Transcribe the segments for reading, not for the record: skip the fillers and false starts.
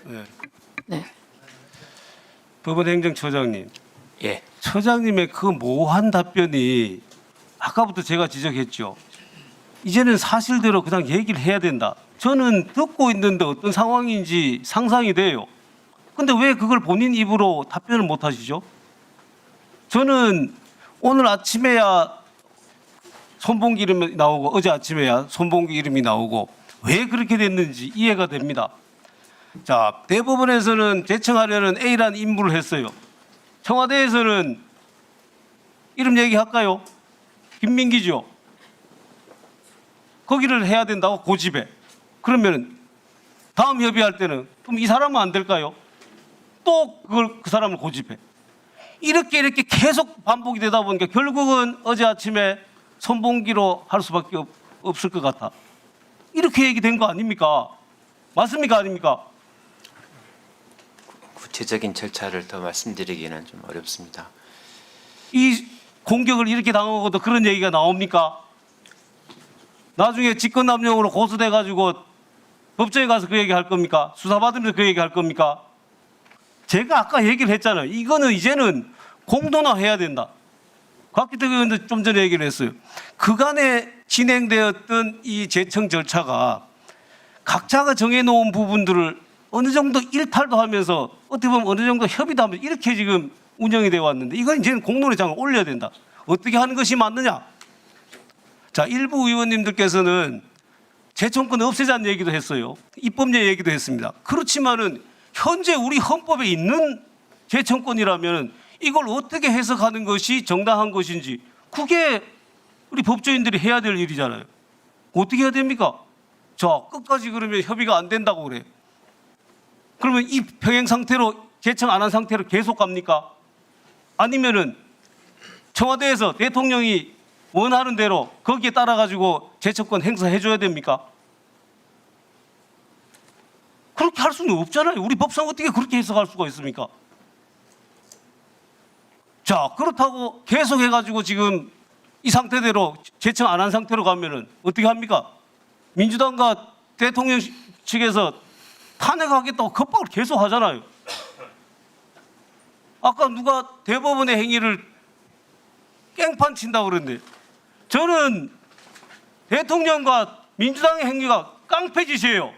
네. 네. 법원행정처장님, 예. 처장님의 그 모호한 답변이 아까부터 제가 지적했죠. 이제는 사실대로 그냥 얘기를 해야 된다. 저는 듣고 있는데 어떤 상황인지 상상이 돼요. 근데 왜 그걸 본인 입으로 답변을 못 하시죠? 저는 오늘 아침에야 손봉기 이름이 나오고 어제 아침에야 손봉기 이름이 나오고 왜 그렇게 됐는지 이해가 됩니다. 자, 대법원에서는 제청하려는 A라는 임무를 했어요. 청와대에서는 이름 얘기할까요? 김민기죠. 거기를 해야 된다고 고집해. 그러면 다음 협의할 때는 그럼 이 사람은 안 될까요? 또 그 사람을 고집해. 이렇게 계속 반복이 되다 보니까 결국은 어제 아침에 손봉기로 할 수밖에 없을 것 같아. 이렇게 얘기된 거 아닙니까? 맞습니까? 아닙니까? 구체적인 절차를 더 말씀드리기는 좀 어렵습니다. 이 공격을 이렇게 당하고도 그런 얘기가 나옵니까? 나중에 직권남용으로 고소돼 가지고 법정에 가서 그 얘기 할 겁니까? 수사받으면서 그 얘기 할 겁니까? 제가 아까 얘기를 했잖아요. 이거는 이제는 공론화해야 된다. 곽기택 의원도 좀 전에 얘기를 했어요. 그간에 진행되었던 이 제청 절차가 각자가 정해놓은 부분들을 어느 정도 일탈도 하면서 어떻게 보면 어느 정도 협의도 하면서 이렇게 지금 운영이 되어 왔는데 이건 이제는 공론의 장을 올려야 된다. 어떻게 하는 것이 맞느냐? 자, 일부 의원님들께서는 제청권 없애자는 얘기도 했어요. 입법례 얘기도 했습니다. 그렇지만은 현재 우리 헌법에 있는 제청권이라면 이걸 어떻게 해석하는 것이 정당한 것인지 그게 우리 법조인들이 해야 될 일이잖아요. 어떻게 해야 됩니까? 자, 끝까지 그러면 협의가 안 된다고 그래. 그러면 이 병행 상태로 제청 안 한 상태로 계속 갑니까? 아니면은 청와대에서 대통령이 원하는 대로 거기에 따라 가지고 제청권 행사해 줘야 됩니까? 그렇게 할 수는 없잖아요. 우리 법상 어떻게 그렇게 해석할 수가 있습니까? 자, 그렇다고 계속 해가지고 지금 이 상태대로 제청 안 한 상태로 가면은 어떻게 합니까? 민주당과 대통령 측에서 탄핵하겠다고 겁박을 계속 하잖아요. 아까 누가 대법원의 행위를 깽판 친다고 그러는데 저는 대통령과 민주당의 행위가 깡패짓이에요.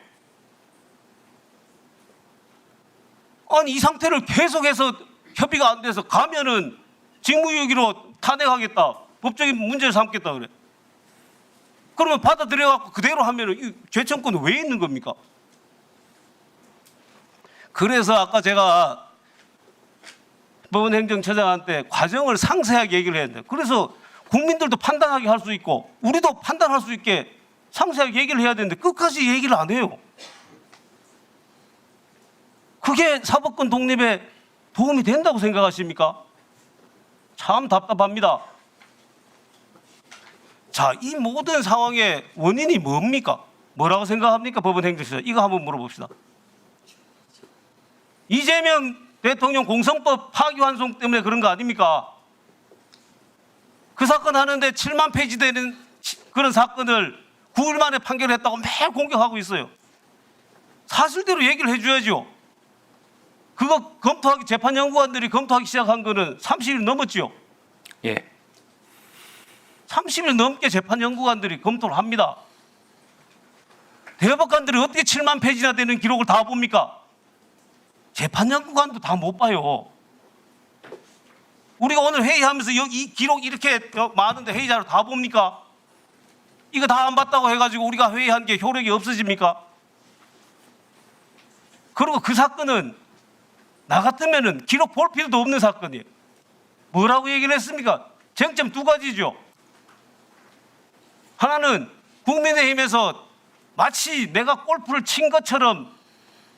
아니 이 상태를 계속해서 협의가 안 돼서 가면은 직무유기로 탄핵하겠다. 법적인 문제를 삼겠다 그래. 그러면 받아들여갖고 그대로 하면은 이 죄청권은 왜 있는 겁니까? 그래서 아까 제가 법원행정처장한테 과정을 상세하게 얘기를 했는데 그래서 국민들도 판단하게 할 수 있고 우리도 판단할 수 있게 상세하게 얘기를 해야 되는데 끝까지 얘기를 안 해요. 그게 사법권 독립에 도움이 된다고 생각하십니까? 참 답답합니다. 자, 이 모든 상황의 원인이 뭡니까? 뭐라고 생각합니까? 법원행정처장. 이거 한번 물어봅시다. 이재명 대통령 공선법 파기환송 때문에 그런 거 아닙니까? 그 사건 하는데 7만 페이지 되는 그런 사건을 9일 만에 판결했다고 매일 공격하고 있어요. 사실대로 얘기를 해줘야죠. 그거 검토하기 재판연구관들이 검토하기 시작한 거는 30일 넘었지요. 예. 30일 넘게 재판연구관들이 검토를 합니다. 대법관들이 어떻게 7만 페이지나 되는 기록을 다 봅니까? 재판연구관도 다 못 봐요. 우리가 오늘 회의하면서 여기 이 기록 이렇게 많은데 회의 자료 다 봅니까? 이거 다 안 봤다고 해가지고 우리가 회의한 게 효력이 없어집니까? 그리고 그 사건은 나 같으면은 기록 볼 필요도 없는 사건이에요. 뭐라고 얘기를 했습니까? 쟁점 두 가지죠. 하나는 국민의힘에서 마치 내가 골프를 친 것처럼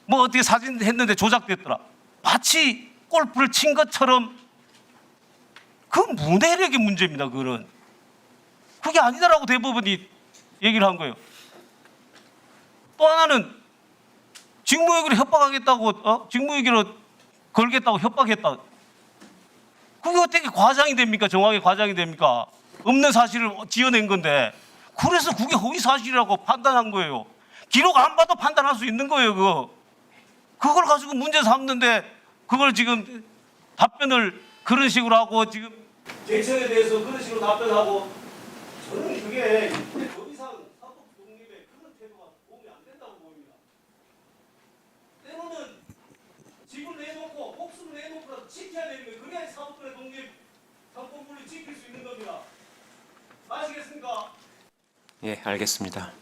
뭐 어떻게 사진 했는데 조작됐더라. 마치 골프를 친 것처럼 그 문해력의 문제입니다. 그거는. 그게 아니다라고 대법원이 얘기를 한 거예요. 또 하나는 직무유기로 협박하겠다고 직무유기로 걸겠다고 협박했다. 그게 어떻게 과장이 됩니까? 정황이 과장이 됩니까? 없는 사실을 지어낸 건데 그래서 그게 허위 사실이라고 판단한 거예요. 기록 안 봐도 판단할 수 있는 거예요. 그거. 그걸 가지고 문제 삼는데 그걸 지금 답변을 그런 식으로 하고 지금 대처에 대해서 그런 식으로 답변하고 저는 그게 더 이상 사법 독립에 그런 태도가 도움이 안 된다고 봅니다. 때로는 집을 내놓고 목숨을 내놓고라도 지켜야 되는 거예요. 그래야 사법권의 독립, 상권분리 지킬 수 있는 겁니다. 아시겠습니까? 예, 알겠습니다.